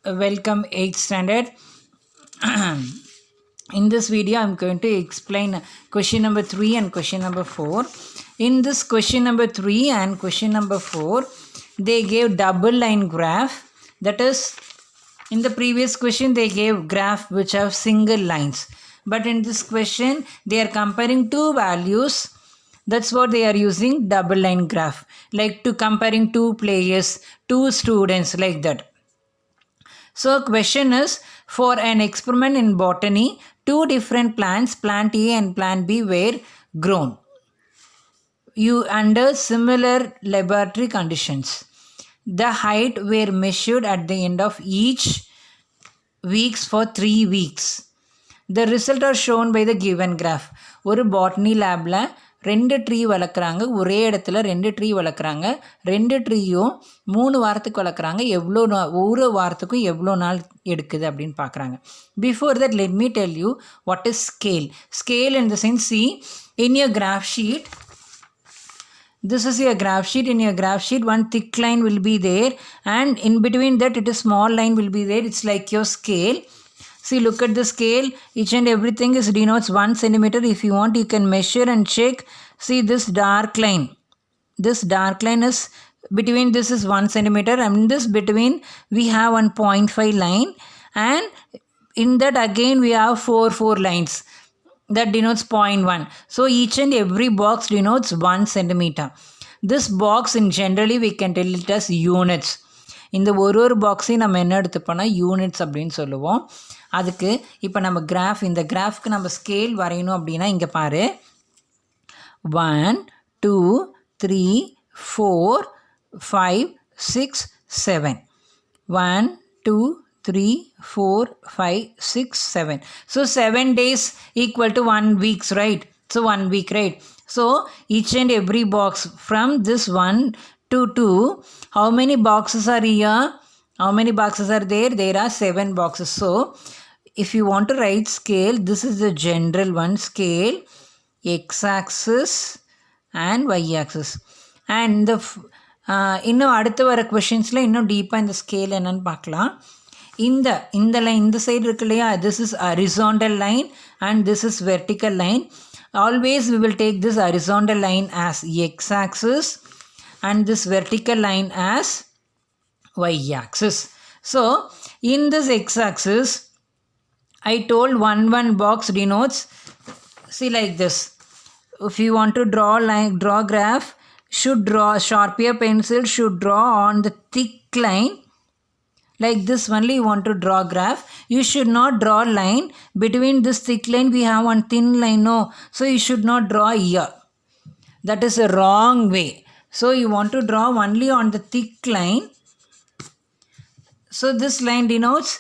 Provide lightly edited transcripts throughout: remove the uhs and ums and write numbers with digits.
Welcome 8th standard. In this video I'm going to explain question number 3 and question number 4. In this question number 3 and question number 4 they gave double line graph. That is, in the previous question they gave graph which have single lines, but in this question they are comparing two values. That's what they are using double line graph, like to comparing two players, two students, like that. So question is, for an experiment in botany, two different plants, plant A and plant B, were grown under similar laboratory conditions. The height were measured at the end of each weeks for 3 weeks. The result are shown by the given graph. ஒரு botany labல 2 tree வளர்க்குறாங்க, ஒரே இடத்துல 2 tree வளர்க்குறாங்க. 2 ட்ரீயும் 3 வாரத்துக்கு வளர்க்குறாங்க. ஒரு வாரத்துக்கும் எவ்வளோ நாள் எடுக்குது அப்படின்னு பார்க்குறாங்க. Before that let me tell you what is scale. Scale in the sense, C in your graph sheet, this is your graph sheet. In your graph sheet one thick line will be there and in between that it is small line will be there. It's like your scale. See, look at the scale. Each and everything is denotes 1 centimeter. If you want, you can measure and check. See this dark line. This dark line is between, this is 1 centimeter, and this between we have 1.5 line, and in that again we have 4 lines. That denotes 0.1. So each and every box denotes 1 centimeter. This box in generally we can tell it as units. இந்த ஒரு பாக்ஸையும் நம்ம என்ன எடுத்துப்போனா units அப்படின்னு சொல்லுவோம். அதுக்கு இப்போ நம்ம graph, இந்த கிராஃப்க்கு நம்ம ஸ்கேல் வரையணும் அப்படின்னா இங்கே பாரு, 1 2 3 4 5 6 7 1 2 3 4 5 6 7. So 7 days equal to 1 week, right? So 1 week, right? So each and every box from this 1 to 2, how many boxes are here? How many boxes are there? There are 7 boxes. So if you want to write scale, this is the general one, scale, x-axis and y-axis. And the இன்னும் அடுத்து வர கொஷின்ஸில் இன்னும் டீப்பாக இந்த scale என்னன்னு பார்க்கலாம். இந்த line, இந்த சைடு இருக்கு இல்லையா, this is horizontal line and this is vertical line. Always we will take this horizontal line as x-axis and this vertical line as y-axis. So in this x-axis I told one box denotes, see like this. If you want to draw graph, should draw, sharpener pencil should draw on the thick line. Like this only you want to draw graph. You should not draw line between this thick line. We have one thin line, no. So you should not draw here. That is a wrong way. So you want to draw only on the thick line. So this line denotes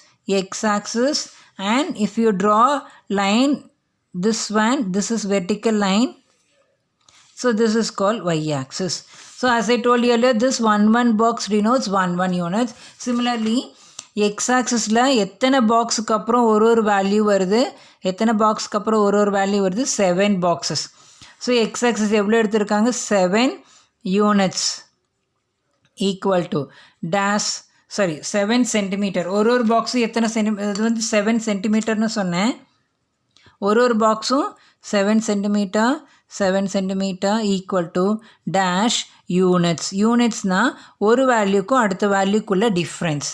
x-axis, and if you draw line, this one, this is vertical line. So this is called y-axis. So as I told you earlier, this 1 box denotes 1 units. Similarly, x-axis la எத்தனை பாக்ஸுக்கு அப்புறம் ஒரு value வருது, எத்தனை பாக்ஸுக்கு அப்புறம் ஒரு value வருது, 7 boxes. ஸோ x-axis எவ்வளோ எடுத்திருக்காங்க, 7 units equal to dash, 7 centimeter. ஒரு பாக்ஸு எத்தனை இது வந்து 7 சென்டிமீட்டர்னு சொன்னேன். ஒரு பாக்ஸும் 7 centimetre, 7 centimeter equal to dash units. Unitsனா ஒரு வேல்யூக்கும் அடுத்த வேல்யூக்குள்ள difference.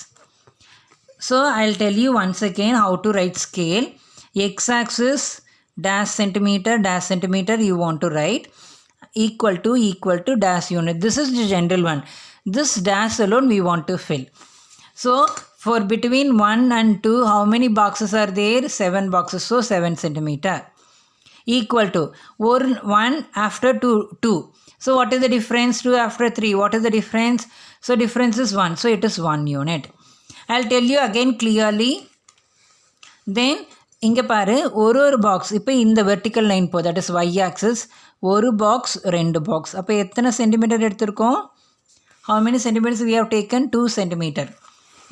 So I'll tell you once again how to write scale. X-axis dash centimeter you want to write, equal to dash unit. This is the general one. This dash alone we want to fill. So for between 1 and 2, how many boxes are there? 7 boxes. So 7 centimeter. Equal to 1 after 2. So what is the difference? 2 after 3. What is the difference? So difference is 1. So it is 1 unit. I'll tell you again clearly. Then இங்கே பாரு, ஒரு box இப்போ இந்த vertical line போ, that is y-axis. ஒரு box 2 box. அப்போ எத்தனை centimetre எடுத்திருக்கோம்? How many centimeters we have taken? 2 centimeter.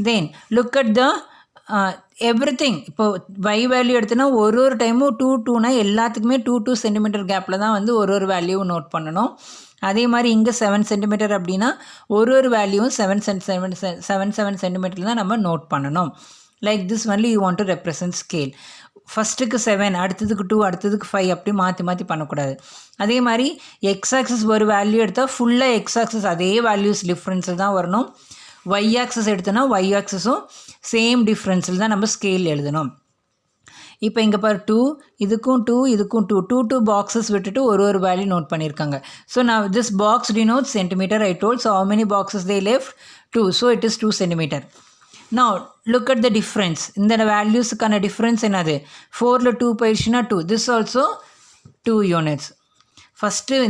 Then look at the everything இப்போது y வேல்யூ எடுத்தோன்னா ஒரு டைமும் 2 எல்லாத்துக்குமே 2 சென்டிமீட்டர் கேப்பில் தான் வந்து ஒரு வேல்யூவும் நோட் பண்ணணும். அதே மாதிரி இங்கே 7 சென்டிமீட்டர் அப்படின்னா ஒரு வேல்யூவும் 7 சென்டிமீட்டரில் தான் நம்ம நோட் பண்ணணும். Like this only you want to represent scale. ஃபஸ்ட்டுக்கு 7, அடுத்ததுக்கு 2, அடுத்ததுக்கு 5 அப்படி மாற்றி பண்ணக்கூடாது. அதே மாதிரி எக்ஸ் ஆக்சஸ் ஒரு வேல்யூ எடுத்தால் ஃபுல்லாக எக்ஸ் ஆக்சஸ் அதே வேல்யூஸ் டிஃப்ரென்ஸில் தான் வரணும். ஒய் ஆக்சஸ் எடுத்தோன்னா ஒய் ஆக்சஸும் சேம் டிஃப்ரென்ஸில் தான் நம்ம ஸ்கேல் எழுதணும். இப்போ இங்கே பாரு 2 இதுக்கும் 2 பாக்ஸஸ் விட்டுட்டு ஒரு வேல்யூ நோட் பண்ணியிருக்காங்க. ஸோ நான் this box denotes centimeter I told. So how many boxes they left? 2. So it is 2 centimeter. Now look at the difference. இந்த வேல்யூஸுக்கான டிஃப்ரென்ஸ் என்னது? 4ல் 2 போயிடுச்சுன்னா 2. This also 2 units. ஃபஸ்ட்டு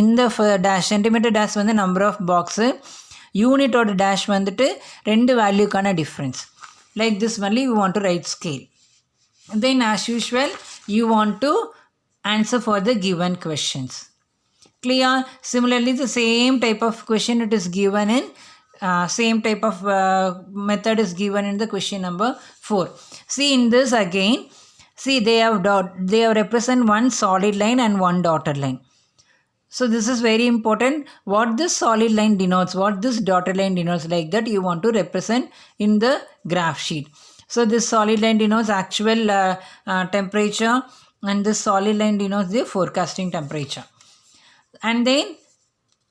இந்த டேஷ் சென்டிமீட்டர் டேஷ் வந்து number of box, யூனிட்டோட dash வந்துட்டு 2 வேல்யூக்கான difference. Like this only you want to write scale. Then as usual you want to answer for the given questions. Clear? Similarly the same type of question it is given in same type of method is given in the question number 4. See in this again, see they have represent one solid line and one dotted line. So this is very important. What this solid line denotes, what this dotted line denotes, like that you want to represent in the graph sheet. So this solid line denotes actual temperature, and this solid line denotes the forecasting temperature. And then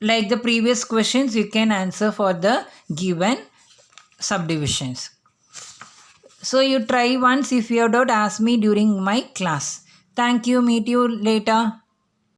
like the previous questions you can answer for the given subdivisions. So you try once. If you have doubt, ask me during my class. Thank you. Meet you later.